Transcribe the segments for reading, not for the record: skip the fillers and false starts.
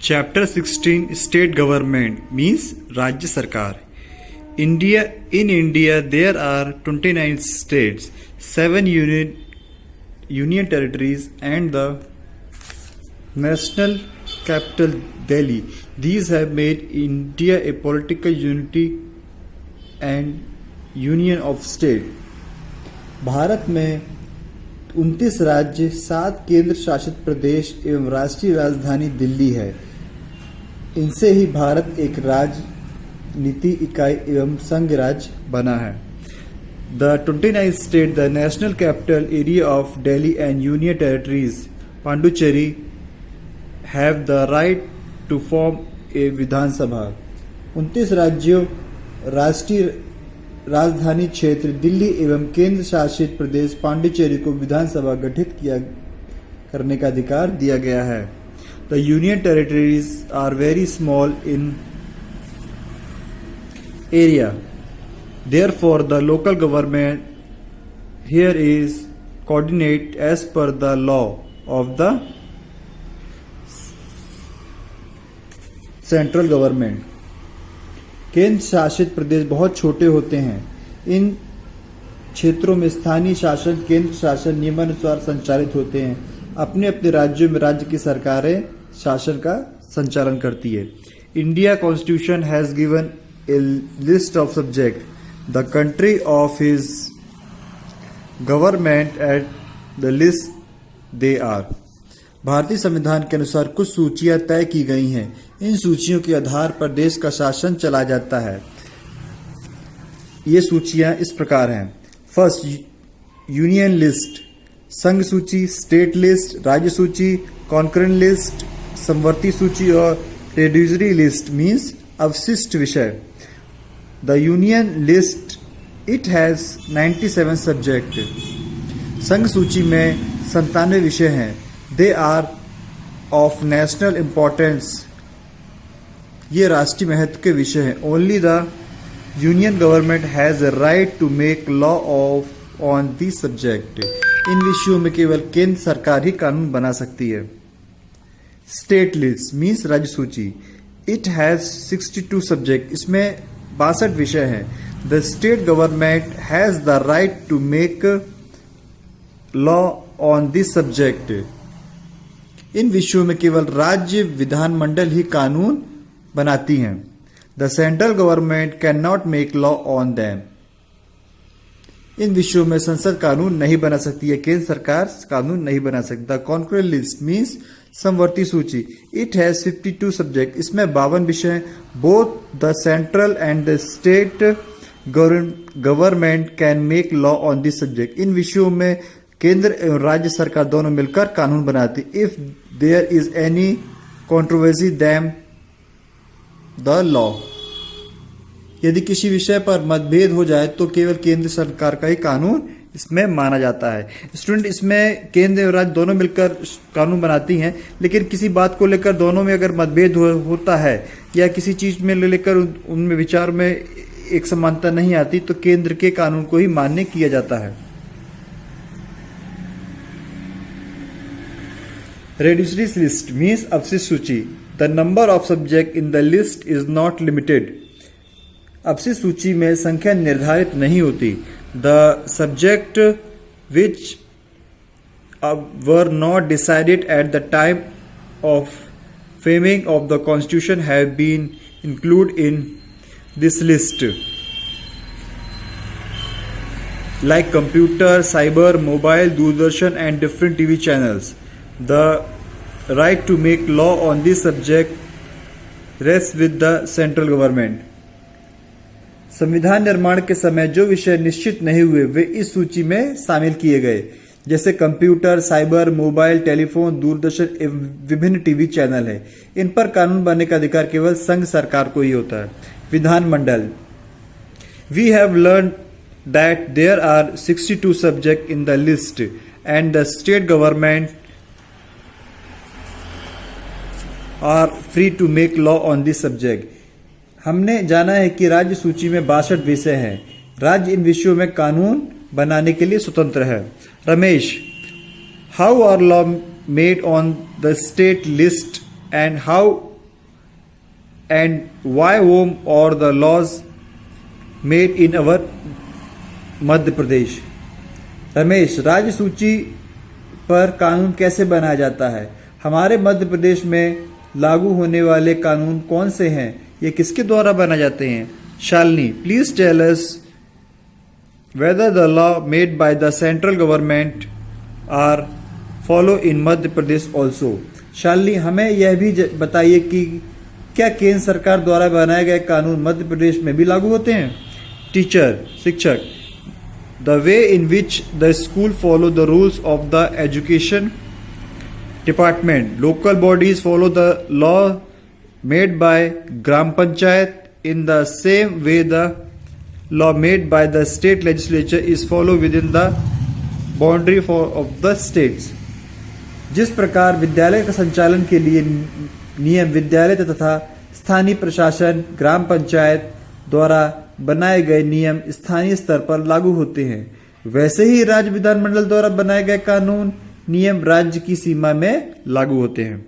Chapter 16 State Government means Rajya Sarkar. In India there are 29 states, 7 union territories and the national capital Delhi. These have made India a political unity and union of state. Bharat में 29 राज्य, 7 केंद्र शासित प्रदेश एवं राष्ट्रीय राजधानी दिल्ली है। इनसे ही भारत एक राजनीति इकाई एवं संघ राज्य बना है। The 29 states, the national capital area of Delhi and union territories Pondicherry have the right to form a विधानसभा। 29 राज्यों, राष्ट्रीय राजधानी क्षेत्र दिल्ली एवं केंद्र शासित प्रदेश पांडिचेरी को विधानसभा गठित करने का अधिकार दिया गया है। The union territories are very small in area. Therefore, the local government here is coordinate as per the law of the central government. केंद्र शासित प्रदेश बहुत छोटे होते हैं। इन क्षेत्रों में स्थानीय शासन, केंद्र शासन नियमानुसार संचालित होते हैं। अपने अपने राज्यों में राज्य की सरकारें शासन का संचालन करती है। India constitution has given a list of subject the country of his government at the list they are. भारतीय संविधान के अनुसार कुछ सूचियां तय की गई हैं। इन सूचियों के आधार पर देश का शासन चला जाता है। ये सूचियां इस प्रकार हैं। फर्स्ट, यूनियन लिस्ट, संघ सूची, स्टेट लिस्ट, राज्य सूची, कॉन्करेंट लिस्ट, समवर्ती सूची और रेड्यूसरी लिस्ट मीन्स अवशिष्ट विषय। The union list it has 97 subject. संघ सूची में 97 विषय हैं। They are of national importance, ये राष्ट्रीय महत्व के विषय हैं। Only the union government has a right to make law of on this subject. इन विषयों में केवल केंद्र सरकार ही कानून बना सकती है। स्टेट लिस्ट मीन्स राज्य सूची, इट हैज 62 सब्जेक्ट, इसमें 62 विषय हैं। The state government has the right to make law on this subject. इन विषयों में केवल राज्य विधानमंडल ही कानून बनाती हैं। The central government can not make law on them. इन विषयों में संसद कानून नहीं बना सकती है, केंद्र सरकार कानून नहीं बना सकता। कॉन्करेंट लिस्ट मीन्स समवर्ती सूची, इट हैज 52 सब्जेक्ट, इसमें 52 विषय। Both the central and the state government can make law on this subject. इन विषयों में केंद्र एवं राज्य सरकार दोनों मिलकर कानून बनाती। If there is any controversy them the law, यदि किसी विषय पर मतभेद हो जाए तो केवल केंद्र सरकार का ही कानून इसमें माना जाता है। स्टूडेंट, इसमें केंद्र और राज्य दोनों मिलकर कानून बनाती हैं, लेकिन किसी बात को लेकर दोनों में अगर मतभेद होता है या किसी चीज में लेकर उनमें विचार में एक समानता नहीं आती तो केंद्र के कानून को ही मान्य किया जाता है। रेड्यूसरी लिस्ट मीन्स अवशिष्ट सूची, the number of subject in the list is not limited. अवशिष्ट सूची में संख्या निर्धारित नहीं होती। The subject which were not decided at the time of framing of the constitution have been include in this list, like computer, cyber, mobile, Doordarshan and different TV channels. The right to make law on this subject rests with the central government. संविधान निर्माण के समय जो विषय निश्चित नहीं हुए वे इस सूची में शामिल किए गए, जैसे computer, cyber, mobile, telephone, Doordarshan एवं विभिन्न टीवी चैनल है। इन पर कानून बनने का अधिकार केवल संघ सरकार को ही होता है। Vidhan Mandal, we have learn that there are 62 subject in the list and the state government are free to make law on this subject. हमने जाना है कि राज्य सूची में 62 विषय हैं। राज्य इन विषयों में कानून बनाने के लिए स्वतंत्र है। Ramesh, how are law made on the state list and how and why home or the laws made in our Madhya Pradesh. Ramesh, राज्य सूची पर कानून कैसे बनाया जाता है? हमारे मध्य प्रदेश में लागू होने वाले कानून कौन से हैं? ये किसके द्वारा बनाए जाते हैं? Shalini, please tell us whether the law made by the central government are follow in Madhya Pradesh also। Shalini, हमें यह भी बताइए कि क्या केंद्र सरकार द्वारा बनाए गए कानून मध्य प्रदेश में भी लागू होते हैं? टीचर, शिक्षक, the way in which the school follow the rules of the education department, local bodies follow the law made by gram panchayat in the same way the law made by the state legislature is followed within the boundary of the states। जिस प्रकार विद्यालय का संचालन के लिए नियम विद्यालय तथा स्थानीय प्रशासन ग्राम पंचायत द्वारा बनाए गए नियम स्थानीय स्तर पर लागू होते हैं, वैसे ही राज्य विधानमंडल द्वारा बनाए गए कानून नियम राज्य की सीमा में लागू होते हैं।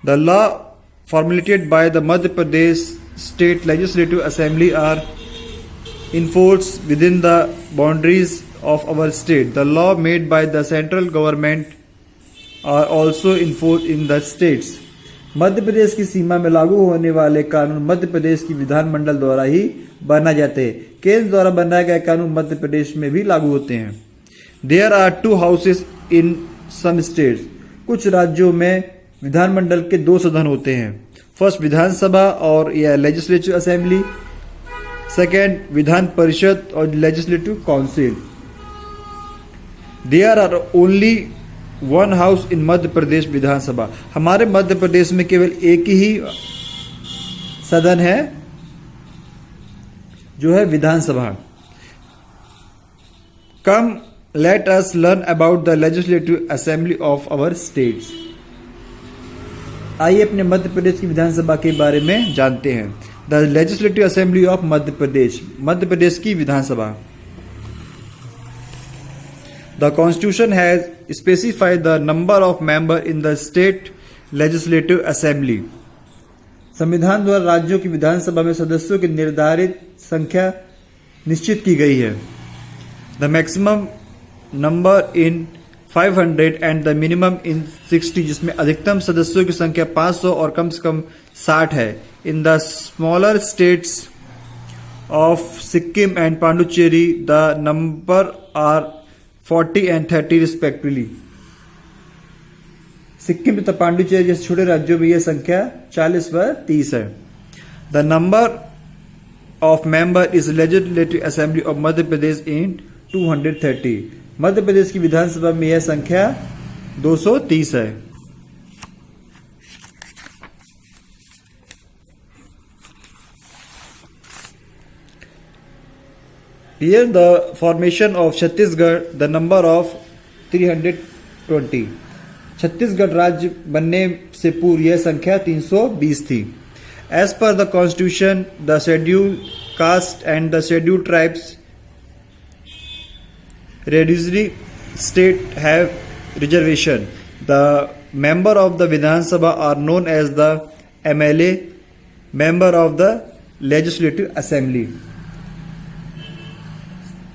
The law formulated by the Madhya Pradesh state legislative assembly are enforced within the boundaries of our state। The law made by the central government are also enforced in the states। मध्य प्रदेश की सीमा में लागू होने वाले कानून मध्य प्रदेश की विधानमंडल द्वारा ही बनाए जाते हैं। केंद्र द्वारा बनाए गए कानून मध्य प्रदेश में भी लागू होते हैं। There are 2 houses in some states। कुछ राज्यों में विधानमंडल के 2 सदन होते हैं। फर्स्ट विधानसभा और या लेजिस्लेटिव असेंबली, सेकेंड विधान परिषद और legislative council. There are only 1 house in Madhya Pradesh विधानसभा। हमारे मध्य प्रदेश में केवल एक ही सदन है जो है विधानसभा। Come let us learn about the legislative assembly of our states. आइए अपने मध्य प्रदेश की विधानसभा के बारे में जानते हैं। The legislative assembly of Madhya Pradesh, Madhya Pradesh की विधानसभा। The constitution has specified the number of member in the state legislative assembly. संविधान द्वारा राज्यों की विधानसभा में सदस्यों की निर्धारित संख्या निश्चित की गई है। The maximum number in 500 and the minimum in 60, जिसमें अधिकतम सदस्यों की संख्या 500 और कम से कम 60 है। In the smaller states of Sikkim and Pondicherry the number are 40 and 30 respectively. Sikkim तथा पांडुचेरी जैसे छोटे राज्यों में यह संख्या 40 व 30 है। The number of member is legislative assembly of Madhya Pradesh in 230। Madhya Pradesh की विधानसभा में यह संख्या 230 है। Here the formation of Chhattisgarh, the number of 320। Chhattisgarh राज्य बनने से पूर्व यह संख्या 320 थी। As per the Constitution, the scheduled caste and the scheduled tribes reduced state have reservation। The member of the Vidhan Sabha are known as the MLA, member of the Legislative Assembly।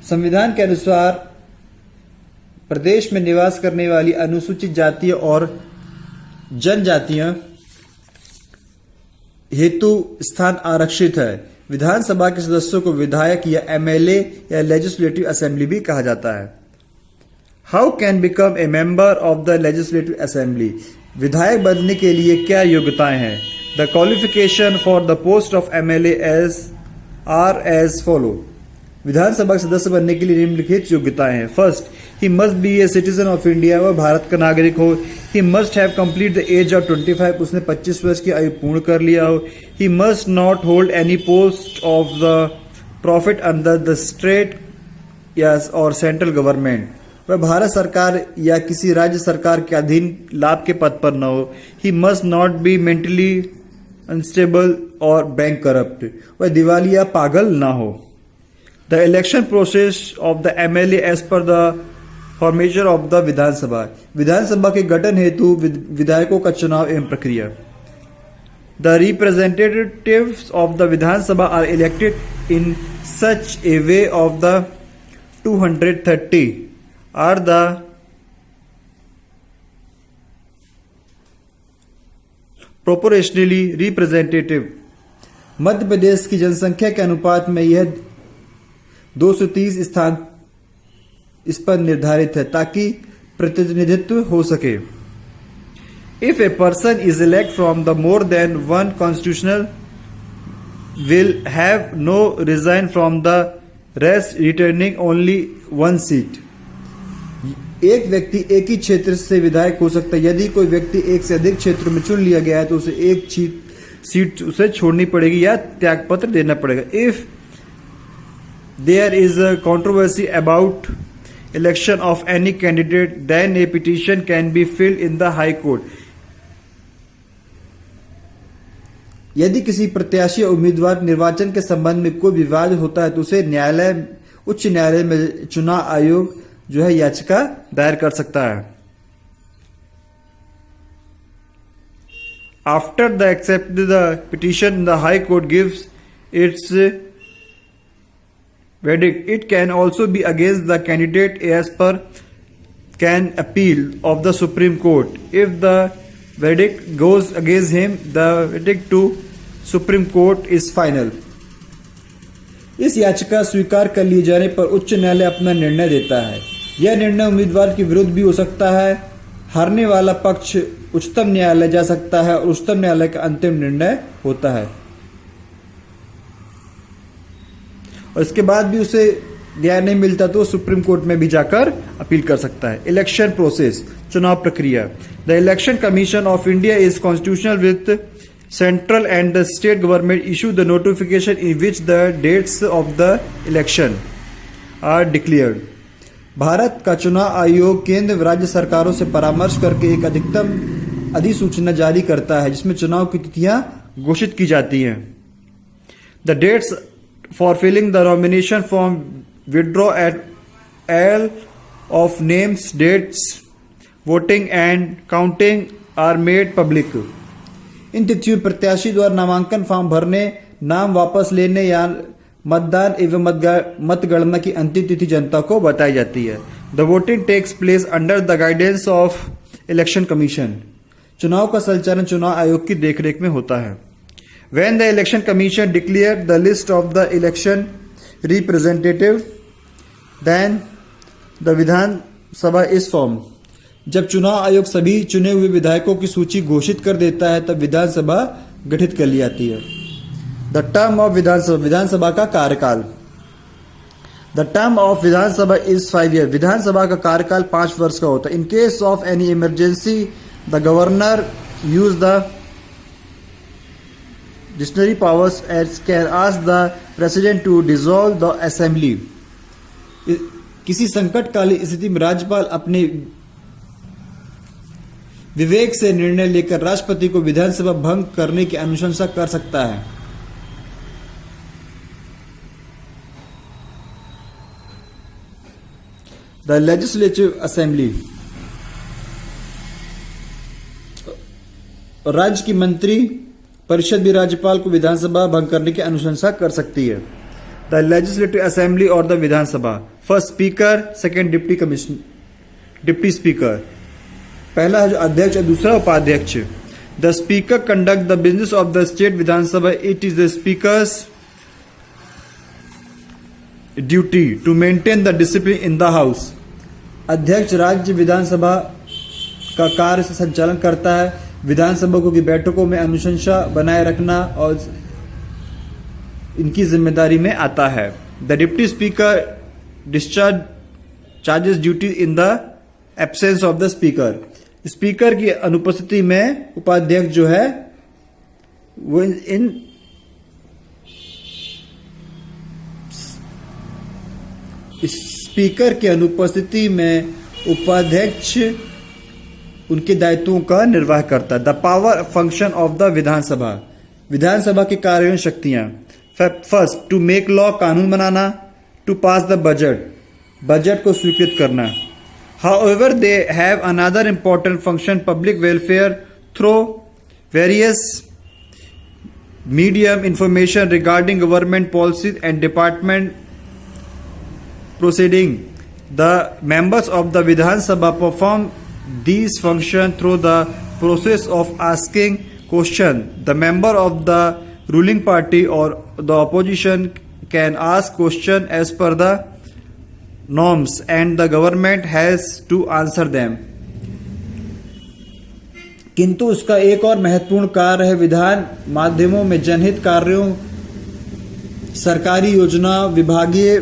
संविधान के अनुसार प्रदेश में निवास करने वाली अनुसूचित जातियों और जनजातियों हेतु स्थान आरक्षित है। विधानसभा के सदस्यों को विधायक या एमएलए या लेजिस्लेटिव असेंबली भी कहा जाता है। How can become a member of the legislative assembly. विधायक बनने के लिए क्या योग्यताएं हैं? The qualification for the post of MLA are as follow. विधानसभा के सदस्य बनने के लिए निम्नलिखित योग्यताएं हैं। First, he must be a citizen of India, वह भारत का नागरिक हो। He must have complete the age of 25, उसने 25 वर्ष की आयु पूर्ण कर लिया हो। He must not hold any post of the profit under the state yes और सेंट्रल गवर्नमेंट, वह भारत सरकार या किसी राज्य सरकार के अधीन लाभ के पद पर न हो। He must not be mentally unstable और बैंक करप्ट, वह दिवालिया पागल ना हो। The election process of the MLA as per the formation of the विधानसभा। विधानसभा के गठन हेतु विधायकों का चुनाव एवं प्रक्रिया। The representatives of the Vidhan Sabha are elected in such a way of the 230 are the proportionally representative. मध्य प्रदेश की जनसंख्या के अनुपात में यह 230 स्थान इस पर निर्धारित है ताकि प्रतिनिधित्व हो सके. If a person is elected from the more than one constitutional will have no resign from the rest retaining only one seat. एक व्यक्ति एक ही क्षेत्र से विधायक हो सकता है. यदि कोई व्यक्ति एक से अधिक क्षेत्र में चुन लिया गया है तो उसे एक सीट उसे छोड़नी पड़ेगी या त्यागपत्र देना पड़ेगा. If there is a controversy about election of any candidate, then a petition can be filed in the High Court. यदि किसी प्रत्याशी या उम्मीदवार निर्वाचन के संबंध में कोई विवाद होता है तो उसे उच्च न्यायालय में चुनाव आयोग जो है याचिका दायर कर सकता है. After the accept the petition, the High Court gives its verdict. It can also be against the candidate as per can appeal of the Supreme Court. If the verdict goes against him, the verdict to Supreme Court is final. इस याचिका स्वीकार कर लिए जाने पर उच्च न्यायालय अपना निर्णय देता है. यह निर्णय उम्मीदवार के विरुद्ध भी हो सकता है. हारने वाला पक्ष उच्चतम न्यायालय जा सकता है और उच्चतम न्यायालय का अंतिम निर्णय होता है. और इसके बाद भी उसे न्याय नहीं मिलता तो सुप्रीम कोर्ट में भी जाकर अपील कर सकता है. इलेक्शन प्रोसेस, चुनाव प्रक्रिया. The election commission of India is constitutional with central and the state government issue the notification in which the dates of the election are declared. Bharat का चुनाव आयोग केंद्र व राज्य सरकारों से परामर्श करके एक अधिकतम अधिसूचना जारी करता है जिसमें चुनाव की तिथियां घोषित की जाती हैं. The dates for filling the nomination form, withdraw at all of names, dates, voting and counting are made public. इन तिथियों में प्रत्याशी द्वारा नामांकन फॉर्म भरने, नाम वापस लेने या मतदान एवं मतगणना की अंतिम तिथि जनता को बताई जाती है. The voting takes place under the guidance of election commission. चुनाव का संचालन चुनाव आयोग की देखरेख में होता है. When the election commission declared the list of the election representative, then the Vidhan Sabha is formed. जब चुनाव आयोग सभी चुने हुए विधायकों की सूची घोषित कर देता है तब विधानसभा गठित कर ली जाती है. द टर्म ऑफ विधानसभा, विधानसभा का कार्यकाल. The term of Vidhansabha is 5 year. विधानसभा का कार्यकाल 5 वर्ष का होता है. In case of any emergency the governor use the dictionary powers as can ask the president to dissolve the assembly. किसी संकटकालीन स्थिति में राज्यपाल अपने विवेक से निर्णय लेकर राष्ट्रपति को विधानसभा भंग करने की अनुशंसा कर सकता है. The legislative assembly. राज्य की मंत्री परिषद भी राज्यपाल को विधानसभा भंग करने की अनुशंसा कर सकती है. द लेजिस्लेटिव असेंबली और the Vidhan Sabha. First speaker, second deputy speaker. पहला है जो अध्यक्ष और दूसरा उपाध्यक्ष. The speaker conduct the business of the state Vidhan Sabha. It is the speaker's duty to maintain the discipline in the house. अध्यक्ष राज्य विधानसभा का कार्य से संचालन करता है. विधानसभा की बैठकों में अनुशंसा बनाए रखना और इनकी जिम्मेदारी में आता है. The deputy speaker discharges duty in the absence of the speaker. Speaker की अनुपस्थिति में उपाध्यक्ष जो है वो इन स्पीकर की अनुपस्थिति में उपाध्यक्ष उनके दायित्वों का निर्वाह करता है. The power function of the Vidhansabha. विधानसभा की कार्य शक्तियां. फर्स्ट, टू मेक लॉ, कानून बनाना. To pass the budget, budget को स्वीकृत करना. However, they have another important function, public welfare, through various medium information regarding government policies and department proceeding. The members of the Vidhan Sabha perform these functions through the process of asking questions. The member of the ruling party or the opposition can ask questions as per the norms and the government has to answer them. किंतु उसका एक और महत्वपूर्ण कार्य है विधान माध्यमों में जनहित कार्यों, सरकारी योजना, विभागीय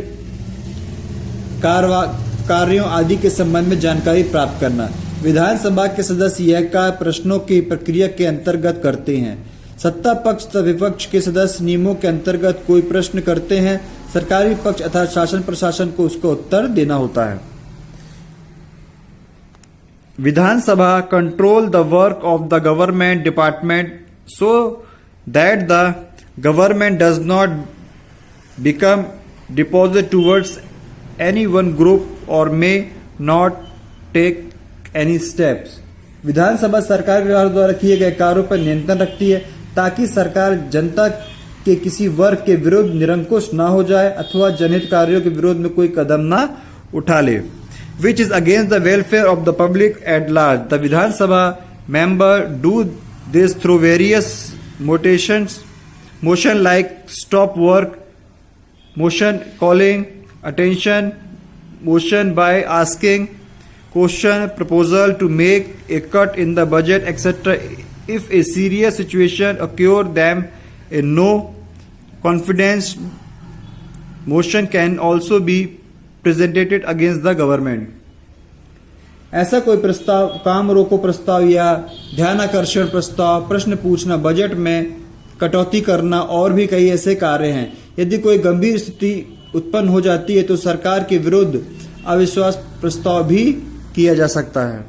कार्यों आदि के संबंध में जानकारी प्राप्त करना। विधानसभा के सदस्य यह कार्य प्रश्नों की प्रक्रिया के अंतर्गत करते हैं। सत्ता पक्ष तथा विपक्ष के सदस्य नियमों के अंतर्गत कोई प्रश्न करते हैं। सरकारी पक्ष अर्थात शासन प्रशासन को उसका उत्तर देना होता है। Vidhansabha control the work of the government department so that the government does not become deposit towards any one group और may not take any steps. विधानसभा सरकार के द्वारा किए गए कार्यों पर नियंत्रण रखती है ताकि सरकार जनता के किसी वर्ग के विरुद्ध निरंकुश ना हो जाए अथवा जनहित कार्यों के विरोध में कोई कदम ना उठा ले, which is against the welfare of the public at large. The Vidhan Sabha member do this through various motion like stop work, motion calling attention, motion by asking question, proposal to make a cut in the budget, etc. If a serious situation occur, them a no confidence motion can also be presented against the government. ऐसा कोई प्रस्ताव, काम रोको प्रस्ताव या ध्यानाकर्षण प्रस्ताव, प्रश्न पूछना, बजट में कटौती करना और भी कई ऐसे कार्य हैं। यदि कोई गंभीर स्थिति उत्पन्न हो जाती है तो सरकार के विरुद्ध अविश्वास प्रस्ताव भी किया जा सकता है।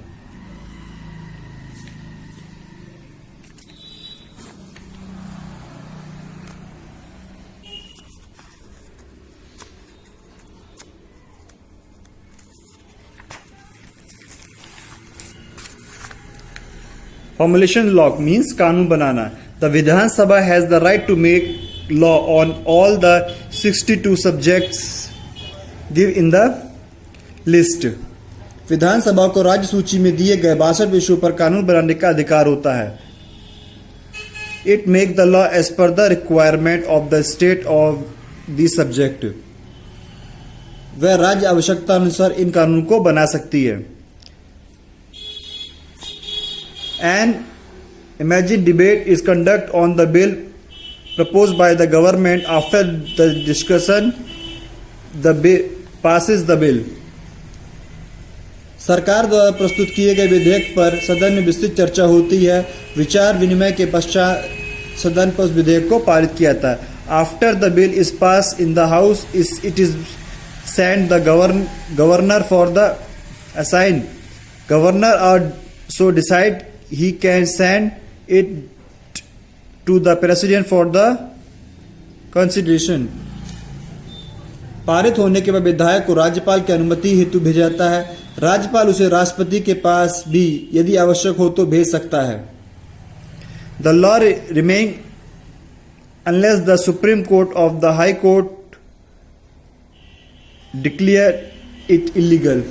Formulation law means कानून बनाना। The Vidhan Sabha has the right to make law on all the 62 subjects given in the list. विधानसभा को राज्य सूची में दिए गए 62 विषयों पर कानून बनाने का अधिकार होता है। It make the law as per the requirement of the state of the subject. वह राज्य आवश्यकता अनुसार इन कानून को बना सकती है। An imagined debate is conducted on the bill proposed by the government. After the discussion, the bill passes the bill. सरकार द्वारा प्रस्तुत किए गए विधेयक पर सदन में विस्तृत चर्चा होती है। विचार विनिमय के पश्चात सदन पर उस विधेयक को पारित किया जाता है। After the bill is passed in the house, it is sent the governor for the assigned. Governor or so decide. He can send it to the president for the consideration. पारित होने के बाद विधायक को राज्यपाल की अनुमति हेतु भेजा जाता है। राज्यपाल उसे राष्ट्रपति के पास भी यदि आवश्यक हो तो भेज सकता है। The law remain unless the Supreme Court of the High Court declare it illegal.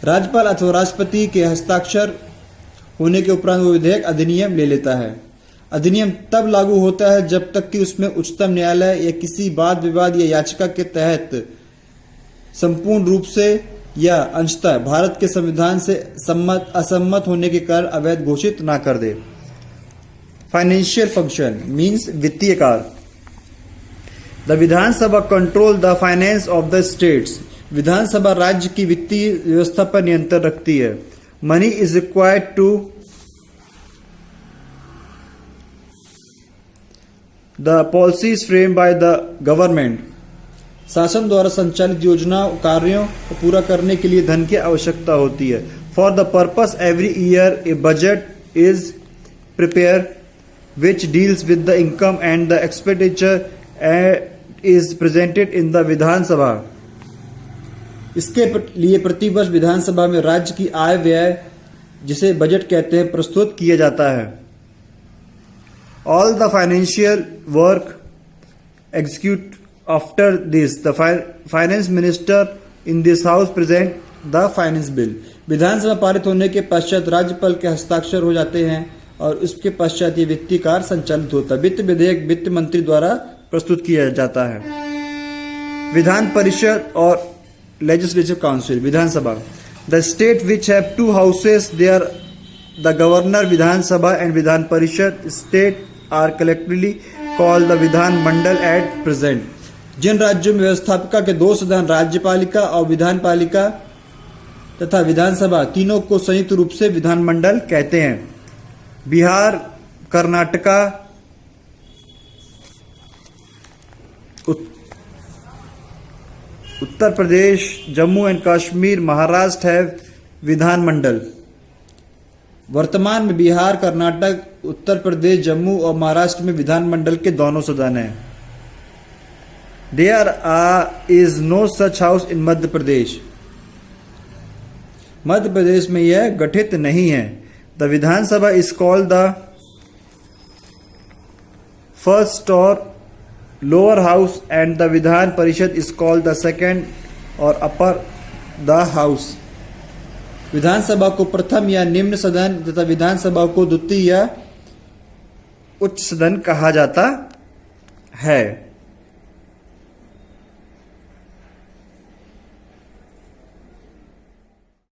राज्यपाल अथवा राष्ट्रपति के हस्ताक्षर होने के उपरांत वो विधेयक अधिनियम ले लेता है। अधिनियम तब लागू होता है जब तक कि उसमें उच्चतम न्यायालय या किसी वाद विवाद या याचिका के तहत संपूर्ण रूप से या अंशतः भारत के संविधान से असम्मत होने के कारण अवैध घोषित ना कर दे। फाइनेंशियल फंक्शन मीन्स वित्तीय कार्य। The Vidhansabha control the finance of the states. विधानसभा राज्य की वित्तीय व्यवस्था पर नियंत्रण रखती है। Money is required to the policies framed by the government. शासन द्वारा संचालित योजना कार्यों को पूरा करने के लिए धन की आवश्यकता होती है। For the purpose, every year a budget is prepared which deals with the income and the expenditure and is presented in the Vidhan Sabha. इसके लिए प्रतिवर्ष विधानसभा में राज्य की आय व्यय जिसे बजट कहते हैं प्रस्तुत किया जाता है। All the financial work execute after this. The finance minister in this house present the finance bill. विधानसभा पारित होने के पश्चात राज्यपाल के हस्ताक्षर हो जाते हैं और उसके पश्चात ये वित्तीय कार्य संचालित होता है। वित्त विधेयक वित्त मंत्री द्वारा प्रस्तुत किया जाता है। विधान परिषद और legislative council, Vidhan Sabha. The state which have two houses they are the governor Vidhan Sabha and Vidhan Parishad state are collectively called the Vidhan Mandal at present. जिन राज्यों में व्यवस्थापिका के दो सदन राज्यपालिका और विधानपालिका तथा विधानसभा तीनों को संयुक्त रूप से विधानमंडल कहते हैं। बिहार, कर्नाटका, उत्तर प्रदेश, जम्मू एंड कश्मीर, महाराष्ट्र है विधानमंडल। वर्तमान में बिहार, कर्नाटक, उत्तर प्रदेश, जम्मू और महाराष्ट्र में विधानमंडल के दोनों सदन हैं। There is no such house in मध्य प्रदेश। मध्य प्रदेश में यह गठित नहीं है। The Vidhan Sabha is called the first और lower house and the Vidhan Parishad is called the second और अपर द हाउस। विधानसभा को प्रथम या निम्न सदन तथा विधानसभा को द्वितीय या उच्च सदन कहा जाता है।